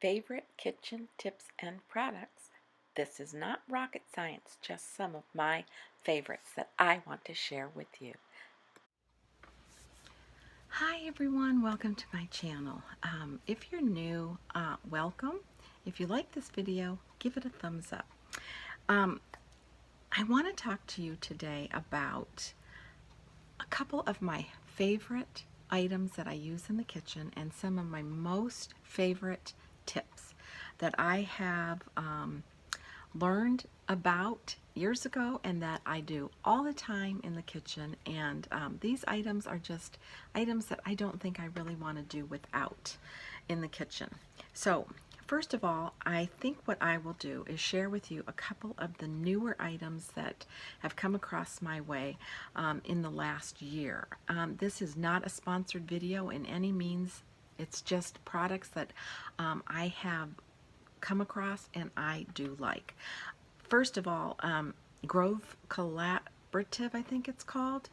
favorite kitchen tips and products. This is not rocket science, just some of my favorites that I want to share with you. Hi everyone, welcome to my channel. If you're new, welcome. If you like this video, give it a thumbs up. I want to talk to you today about a couple of my favorite items that I use in the kitchen and some of my most favorite tips that I have learned about years ago and that I do all the time in the kitchen. And these items are just items that I don't think I really want to do without in the kitchen. So first of all, I think what I will do is share with you a couple of the newer items that have come across my way in the last year. This is not a sponsored video in any means. It's just products that I have come across and I do like. First of all, Grove Collaborative, I think it's called,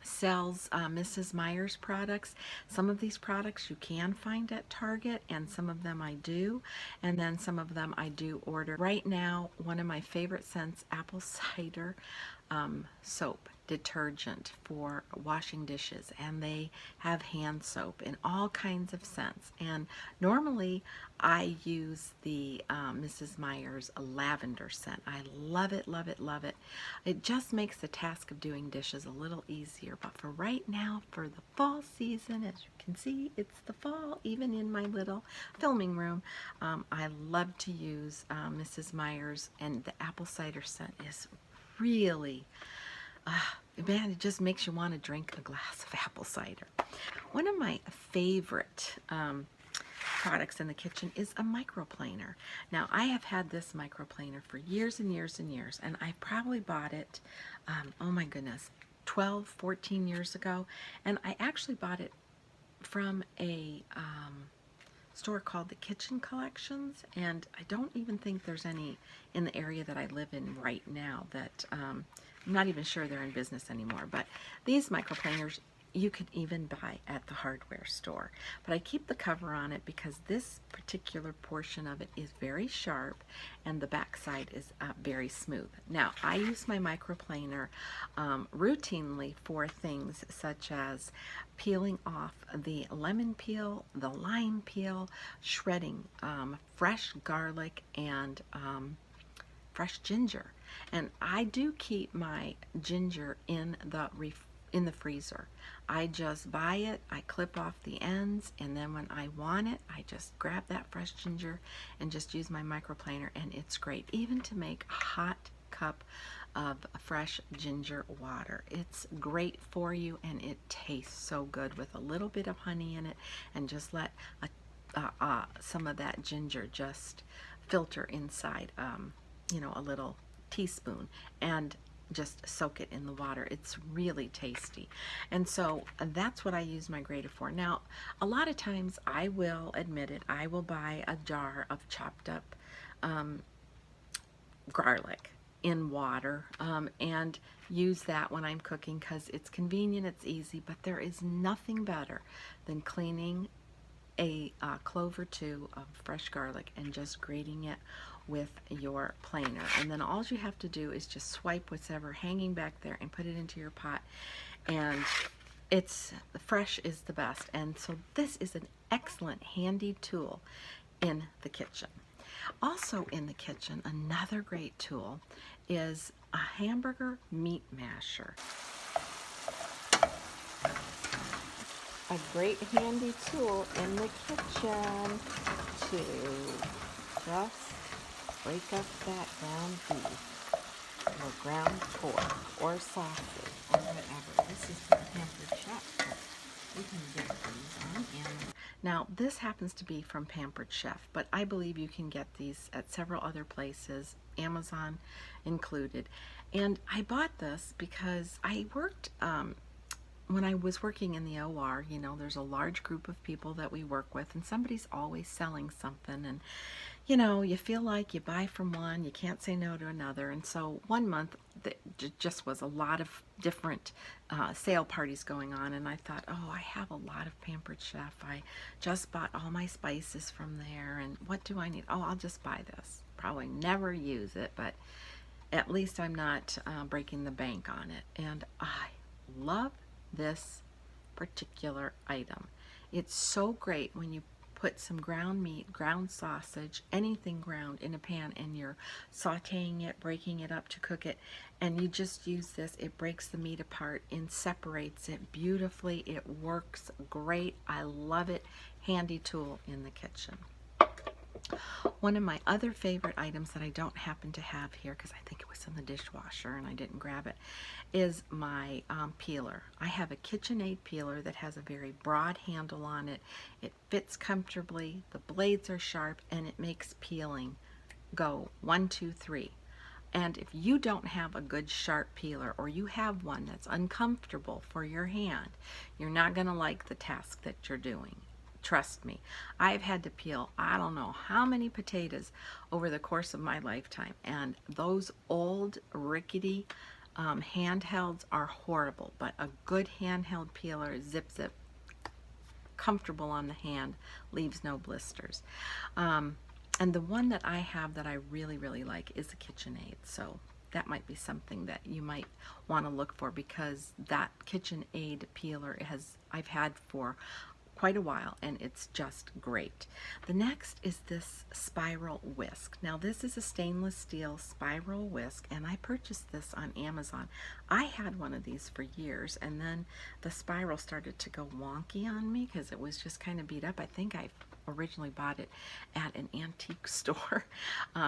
sells Mrs. Meyer's products. Some of these products you can find at Target, and some of them I do, and then some of them I do order. Right now, one of my favorite scents, apple cider soap detergent for washing dishes, and they have hand soap in all kinds of scents. And normally I use the Mrs. Meyer's lavender scent. I love it, love it, love it. It just makes the task of doing dishes a little easier. But for right now, for the fall season, as you can see, it's the fall, even in my little filming room. I love to use Mrs. Meyer's, and the apple cider scent is really, man, it just makes you want to drink a glass of apple cider. One of my favorite products in the kitchen is a microplaner. Now, I have had this microplaner for years and years and years, and I probably bought it, oh my goodness, 12, 14 years ago, and I actually bought it from a store called the Kitchen Collections, and I don't even think there's any in the area that I live in right now. That I'm not even sure they're in business anymore, but these microplaners you could even buy at the hardware store. But I keep the cover on it because this particular portion of it is very sharp and the back side is very smooth. Now, I use my microplaner routinely for things such as peeling off the lemon peel, the lime peel, shredding fresh garlic and fresh ginger. And I do keep my ginger in the freezer. I just buy it, I clip off the ends, and then when I want it, I just grab that fresh ginger and just use my microplaner, and it's great. Even to make a hot cup of fresh ginger water. It's great for you, and it tastes so good with a little bit of honey in it, and just let some of that ginger just filter inside, you know, a little teaspoon, and just soak it in the water. It's really tasty. And so that's what I use my grater for. Now, a lot of times, I will admit it, I will buy a jar of chopped up garlic in water and use that when I'm cooking because it's convenient, it's easy, but there is nothing better than cleaning a clove or two of fresh garlic and just grating it with your planer. And then all you have to do is just swipe whatever hanging back there and put it into your pot, and it's fresh is the best. And so this is an excellent handy tool in the kitchen. Also in the kitchen, another great tool is a hamburger meat masher. A great handy tool in the kitchen to just break up that ground beef or ground pork or sausage or whatever. This is from Pampered Chef, but you can get these on Amazon. Now, this happens to be from Pampered Chef, but I believe you can get these at several other places, Amazon included. And I bought this because I worked when I was working in the OR, you know, there's a large group of people that we work with, and somebody's always selling something. And, you know, you feel like you buy from one, you can't say no to another. And so one month, just was a lot of different sale parties going on. And I thought, oh, I have a lot of Pampered Chef. I just bought all my spices from there. And what do I need? Oh, I'll just buy this. Probably never use it, but at least I'm not breaking the bank on it. And I love this particular item. It's so great when you put some ground meat, ground sausage, anything ground in a pan, and you're sauteing it, breaking it up to cook it, and you just use this. It breaks the meat apart and separates it beautifully. It works great. I love it. Handy tool in the kitchen. One of my other favorite items that I don't happen to have here, because I think it was in the dishwasher and I didn't grab it, is my peeler. I have a KitchenAid peeler that has a very broad handle on it. It fits comfortably, the blades are sharp, and it makes peeling go 1, 2, 3. And if you don't have a good sharp peeler, or you have one that's uncomfortable for your hand, you're not going to like the task that you're doing. Trust me, I've had to peel I don't know how many potatoes over the course of my lifetime, and those old rickety handhelds are horrible, but a good handheld peeler, zip zip, comfortable on the hand, leaves no blisters. And the one that I have that I really, really like is the KitchenAid, so that might be something that you might want to look for, because that KitchenAid peeler I've had for quite a while, and it's just great. The next is this spiral whisk. Now this is a stainless steel spiral whisk, and I purchased this on Amazon. I had one of these for years, and then the spiral started to go wonky on me because it was just kind of beat up. I think I originally bought it at an antique store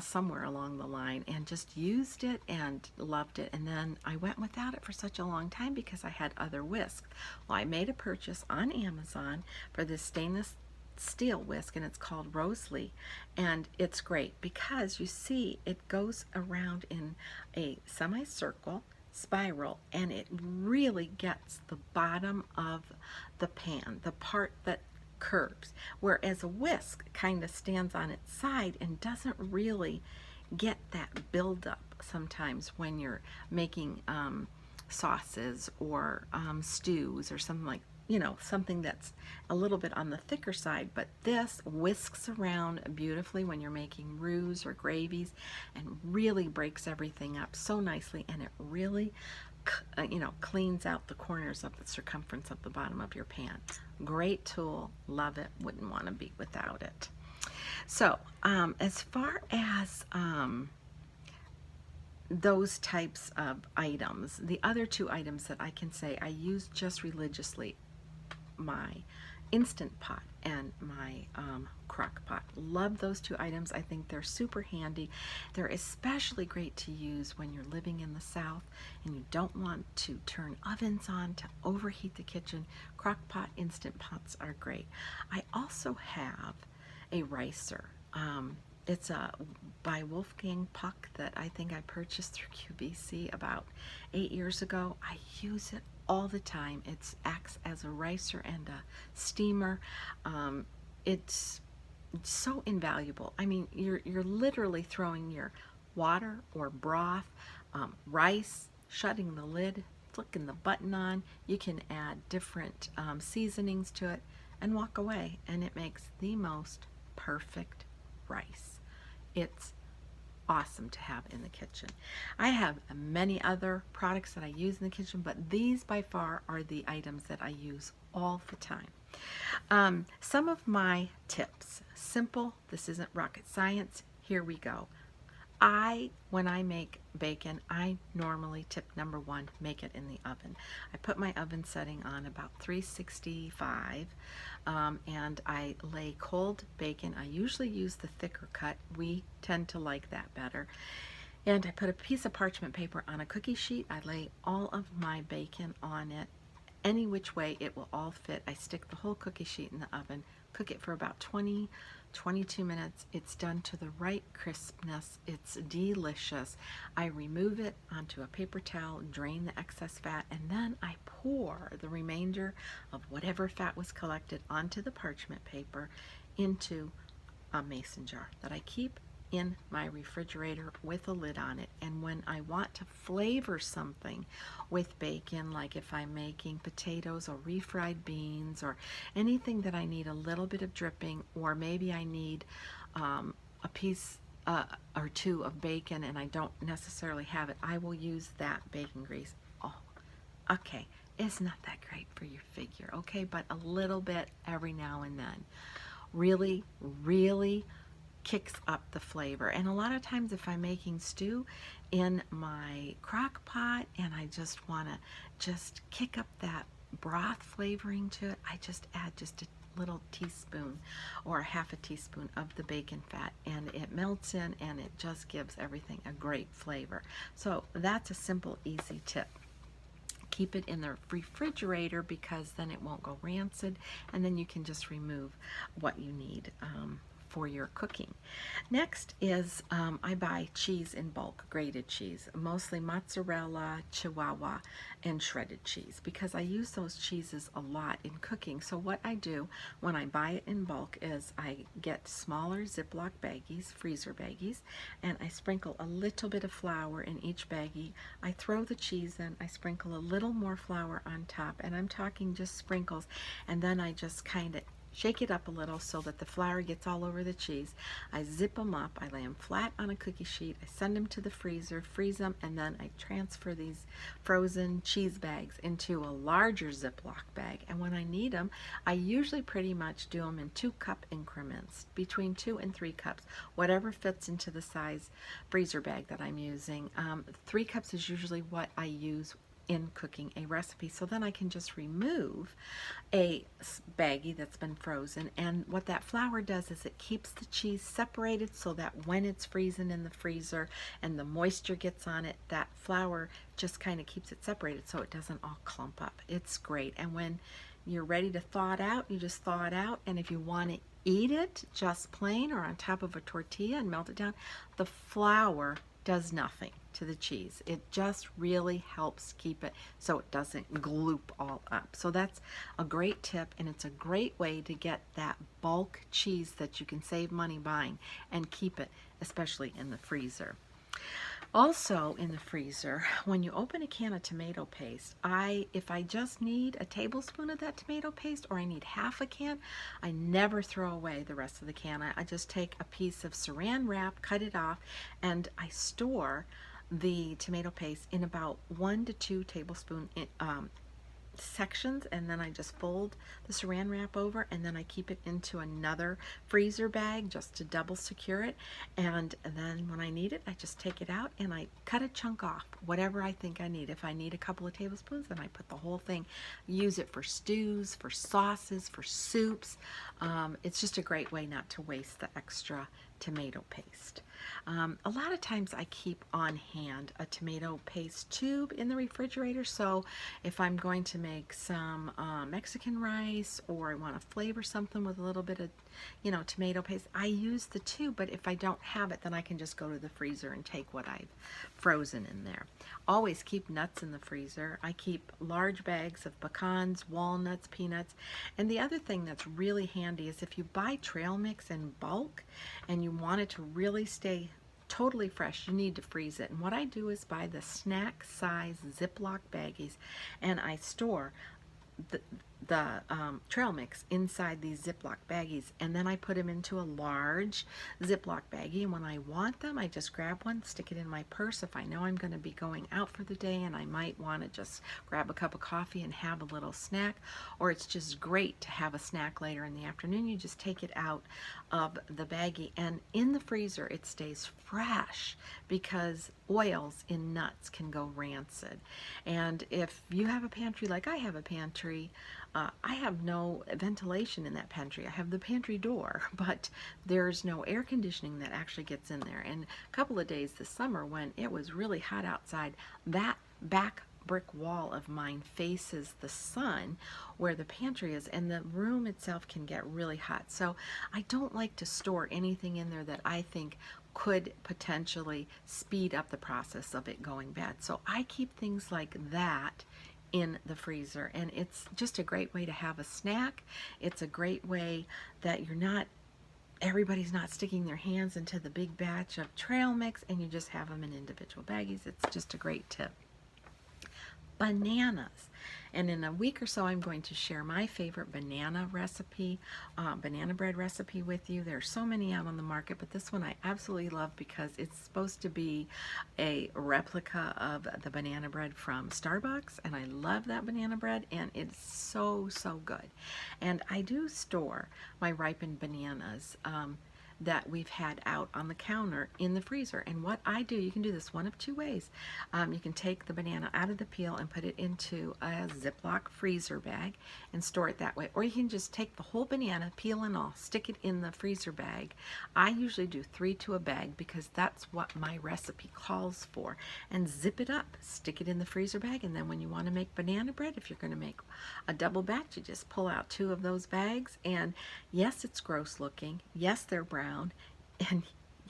somewhere along the line, and just used it and loved it. And then I went without it for such a long time because I had other whisks. Well, I made a purchase on Amazon for this stainless steel whisk, and it's called Rosalie, and it's great because you see it goes around in a semicircle spiral, and it really gets the bottom of the pan, the part that curves, whereas a whisk kind of stands on its side and doesn't really get that buildup sometimes when you're making sauces or stews or something like, you know, something that's a little bit on the thicker side. But this whisks around beautifully when you're making roux or gravies and really breaks everything up so nicely, and it really you know, cleans out the corners of the circumference of the bottom of your pan. Great tool, love it, wouldn't want to be without it. So as far as those types of items, the other two items that I can say I use just religiously, my Instant Pot and my Crock Pot. Love those two items. I think they're super handy. They're especially great to use when you're living in the South and you don't want to turn ovens on to overheat the kitchen. Crock Pot, Instant Pots are great. I also have a ricer. It's by Wolfgang Puck that I think I purchased through QVC about 8 years ago. I use it all the time. It acts as a ricer and a steamer. It's so invaluable. I mean, you're literally throwing your water or broth, rice, shutting the lid, flicking the button on. You can add different seasonings to it and walk away, and it makes the most perfect rice. It's awesome to have in the kitchen. I have many other products that I use in the kitchen, but these by far are the items that I use all the time. Some of my tips, simple, this isn't rocket science, here we go. When I make bacon, I normally tip number one, make it in the oven. I put my oven setting on about 365, and I lay cold bacon. I usually use the thicker cut. We tend to like that better. And I put a piece of parchment paper on a cookie sheet. I lay all of my bacon on it. Any which way, it will all fit. I stick the whole cookie sheet in the oven, cook it for about 22 minutes. It's done to the right crispness. It's delicious. I remove it onto a paper towel, drain the excess fat, and then I pour the remainder of whatever fat was collected onto the parchment paper into a mason jar that I keep in my refrigerator with a lid on it. And when I want to flavor something with bacon, like if I'm making potatoes or refried beans or anything that I need a little bit of dripping, or maybe I need a piece or two of bacon and I don't necessarily have it, I will use that bacon grease. Oh, okay, it's not that great for your figure, okay, but a little bit every now and then really, really kicks up the flavor. And a lot of times if I'm making stew in my crock pot and I just want to just kick up that broth flavoring to it, I just add just a little teaspoon or a half a teaspoon of the bacon fat, and it melts in and it just gives everything a great flavor. So that's a simple, easy tip. Keep it in the refrigerator because then it won't go rancid, and then you can just remove what you need for your cooking. Next is I buy cheese in bulk, grated cheese, mostly mozzarella, Chihuahua, and shredded cheese, because I use those cheeses a lot in cooking. So what I do when I buy it in bulk is I get smaller Ziploc baggies, freezer baggies, and I sprinkle a little bit of flour in each baggie. I throw the cheese in, I sprinkle a little more flour on top, and I'm talking just sprinkles, and then I just kind of shake it up a little so that the flour gets all over the cheese. I zip them up, I lay them flat on a cookie sheet, I send them to the freezer, freeze them, and then I transfer these frozen cheese bags into a larger Ziploc bag. And when I need them, I usually pretty much do them in 2-cup increments, between 2 and 3 cups, whatever fits into the size freezer bag that I'm using. 3 cups is usually what I use in cooking a recipe. So then I can just remove a baggie that's been frozen, and what that flour does is it keeps the cheese separated so that when it's freezing in the freezer and the moisture gets on it, that flour just kind of keeps it separated so it doesn't all clump up. It's great. And when you're ready to thaw it out, you just thaw it out, and if you want to eat it just plain or on top of a tortilla and melt it down, the flour does nothing to the cheese. It just really helps keep it so it doesn't gloop all up. So that's a great tip, and it's a great way to get that bulk cheese that you can save money buying and keep it, especially in the freezer. Also in the freezer, when you open a can of tomato paste, if I just need a tablespoon of that tomato paste, or I need half a can, I never throw away the rest of the can. I just take a piece of saran wrap, cut it off, and I store the tomato paste in about 1 to 2 tablespoon sections, and then I just fold the saran wrap over, and then I keep it into another freezer bag just to double secure it. And then when I need it, I just take it out and I cut a chunk off, whatever I think I need. If I need a couple of tablespoons, then I put the whole thing. Use it for stews, for sauces, for soups. It's just a great way not to waste the extra tomato paste. A lot of times I keep on hand a tomato paste tube in the refrigerator, so if I'm going to make some Mexican rice, or I want to flavor something with a little bit of, tomato paste, I use the tube. But if I don't have it, then I can just go to the freezer and take what I've frozen in there. Always keep nuts in the freezer. I keep large bags of pecans, walnuts, peanuts. And the other thing that's really handy is if you buy trail mix in bulk and you want it to really stay totally fresh, you need to freeze it. And what I do is buy the snack size Ziploc baggies, and I store the trail mix inside these Ziploc baggies, and then I put them into a large Ziploc baggie, and when I want them, I just grab one, stick it in my purse. If I know I'm going to be going out for the day and I might want to just grab a cup of coffee and have a little snack, or it's just great to have a snack later in the afternoon, you just take it out of the baggie, and in the freezer it stays fresh, because oils in nuts can go rancid. And if you have a pantry like I have a pantry, I have no ventilation in that pantry. I have the pantry door, but there's no air conditioning that actually gets in there. And a couple of days this summer when it was really hot outside, that back brick wall of mine faces the sun where the pantry is, and the room itself can get really hot. So I don't like to store anything in there that I think could potentially speed up the process of it going bad. So I keep things like that in the freezer, and it's just a great way to have a snack. It's a great way that everybody's not sticking their hands into the big batch of trail mix, and you just have them in individual baggies. It's just a great tip. Bananas. And in a week or so, I'm going to share my favorite banana recipe, banana bread recipe with you. There are so many out on the market, but this one I absolutely love because it's supposed to be a replica of the banana bread from Starbucks, and I love that banana bread, and it's so, so good. And I do store my ripened bananas that we've had out on the counter in the freezer. And what I do, you can do this one of two ways. You can take the banana out of the peel and put it into a Ziploc freezer bag and store it that way. Or you can just take the whole banana, peel and all, stick it in the freezer bag. I usually do 3 to a bag because that's what my recipe calls for. And zip it up, stick it in the freezer bag, and then when you want to make banana bread, if you're going to make a double batch, you just pull out 2 of those bags. And yes, it's gross looking. Yes, they're brown. And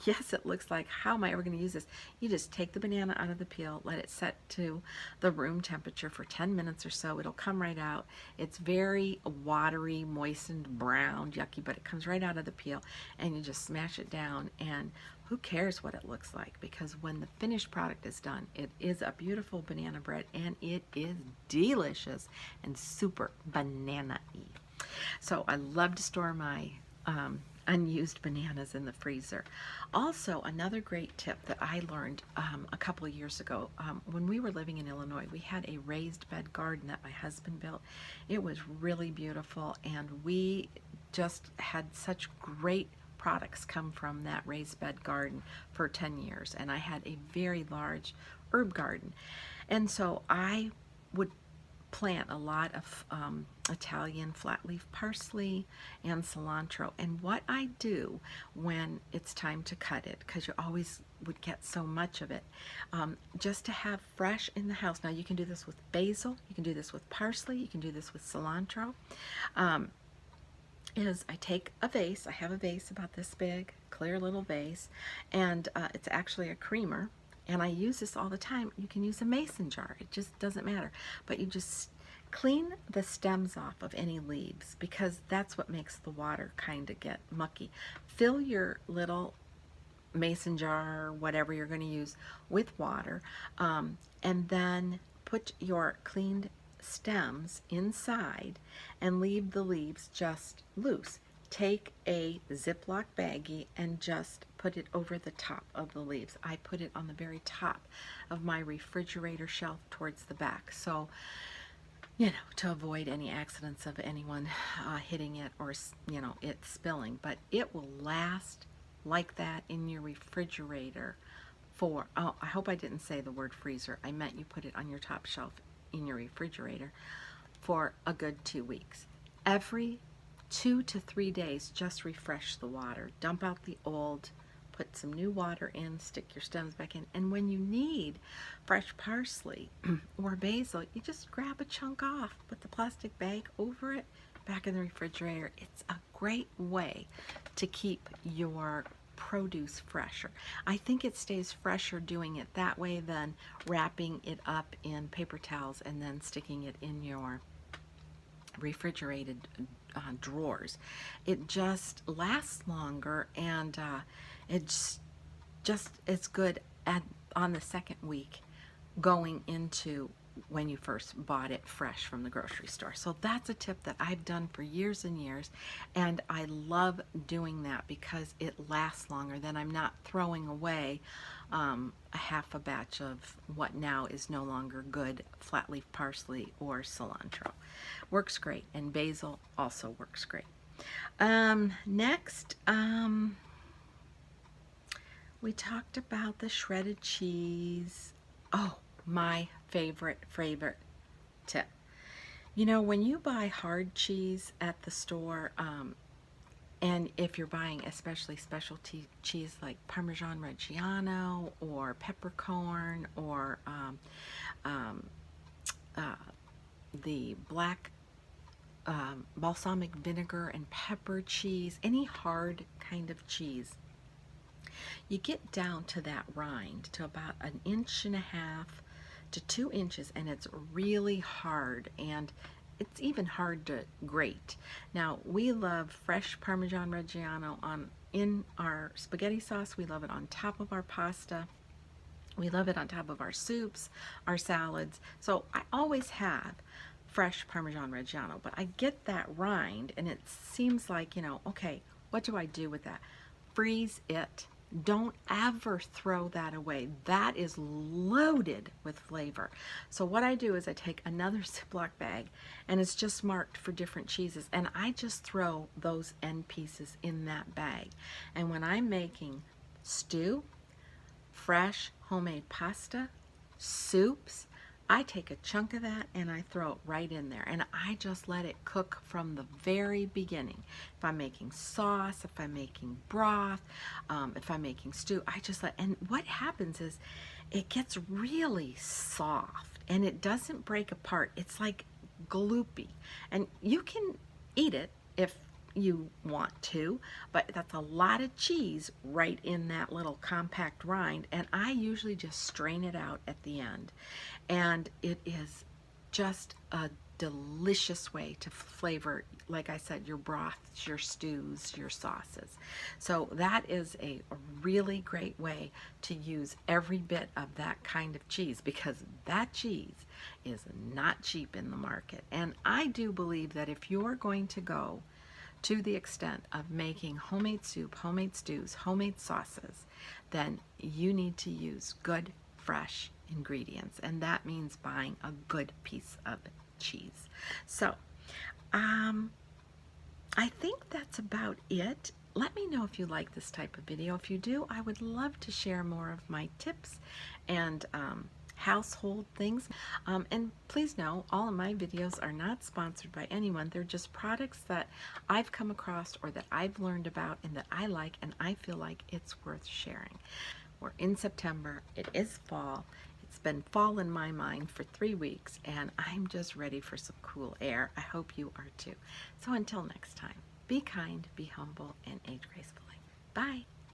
yes, it looks like, how am I ever going to use this? You just take the banana out of the peel, let it set to the room temperature for 10 minutes or so. It'll come right out. It's very watery, moistened, brown, yucky, but it comes right out of the peel, and you just smash it down, and who cares what it looks like, because when the finished product is done, it is a beautiful banana bread, and it is delicious and super banana-y. So I love to store my unused bananas in the freezer. Also, another great tip that I learned a couple of years ago, when we were living in Illinois, we had a raised bed garden that my husband built. It was really beautiful, and we just had such great products come from that raised bed garden for 10 years, and I had a very large herb garden. And so I would plant a lot of Italian flat leaf parsley and cilantro. And what I do when it's time to cut it, because you always would get so much of it, just to have fresh in the house. Now you can do this with basil, you can do this with parsley, you can do this with cilantro. Is I take a vase, I have a vase about this big, clear little vase, and it's actually a creamer. And I use this all the time. You can use a mason jar. It just doesn't matter. But you just clean the stems off of any leaves, because that's what makes the water kind of get mucky. Fill your little mason jar, whatever you're going to use, with water, and then put your cleaned stems inside and leave the leaves just loose. Take a Ziploc baggie and just put it over the top of the leaves. I put it on the very top of my refrigerator shelf towards the back. So, you know, to avoid any accidents of anyone hitting it or, you know, it spilling. But it will last like that in your refrigerator for, oh, I hope I didn't say the word freezer. I meant you put it on your top shelf in your refrigerator for a good 2 weeks. Every 2 to 3 days, just refresh the water. Dump out the old, put some new water in, stick your stems back in, and when you need fresh parsley or basil, you just grab a chunk off, put the plastic bag over it, back in the refrigerator. It's a great way to keep your produce fresher. I think it stays fresher doing it that way than wrapping it up in paper towels and then sticking it in your refrigerated drawers. It just lasts longer, and it's good on the second week going into when you first bought it fresh from the grocery store. So that's a tip that I've done for years and years, and I love doing that because it lasts longer. Then I'm not throwing away a half a batch of what now is no longer good flat leaf parsley or cilantro. Works great, and basil also works great. Next, we talked about the shredded cheese. Oh, my favorite tip. You know, when you buy hard cheese at the store, and if you're buying especially specialty cheese like Parmesan Reggiano or peppercorn or the black balsamic vinegar and pepper cheese, any hard kind of cheese, you get down to that rind to about 1.5 to 2 inches, and it's really hard, and it's even hard to grate. Now, we love fresh Parmesan Reggiano in our spaghetti sauce. We love it on top of our pasta. We love it on top of our soups, our salads. So I always have fresh Parmesan Reggiano, but I get that rind and it seems like, okay, what do I do with that? Freeze it. Don't ever throw that away. That is loaded with flavor. So what I do is I take another Ziploc bag, and it's just marked for different cheeses, and I just throw those end pieces in that bag. And when I'm making stew, fresh homemade pasta, soups, I take a chunk of that and I throw it right in there, and I just let it cook from the very beginning. If I'm making sauce, if I'm making broth, if I'm making stew, I just and what happens is it gets really soft and it doesn't break apart. It's like gloopy, and you can eat it if you want to, but that's a lot of cheese right in that little compact rind, and I usually just strain it out at the end, and it is just a delicious way to flavor, like I said, your broths, your stews, your sauces. So that is a really great way to use every bit of that kind of cheese, because that cheese is not cheap in the market. And I do believe that if you're going to go to the extent of making homemade soup, homemade stews, homemade sauces, then you need to use good, fresh ingredients, and that means buying a good piece of cheese. So, I think that's about it. Let me know if you like this type of video. If you do, I would love to share more of my tips and household things. And please know, all of my videos are not sponsored by anyone. They're just products that I've come across or that I've learned about and that I like, and I feel like it's worth sharing. We're in September. It is fall. It's been fall in my mind for 3 weeks, and I'm just ready for some cool air. I hope you are too. So until next time, be kind, be humble, and age gracefully. Bye.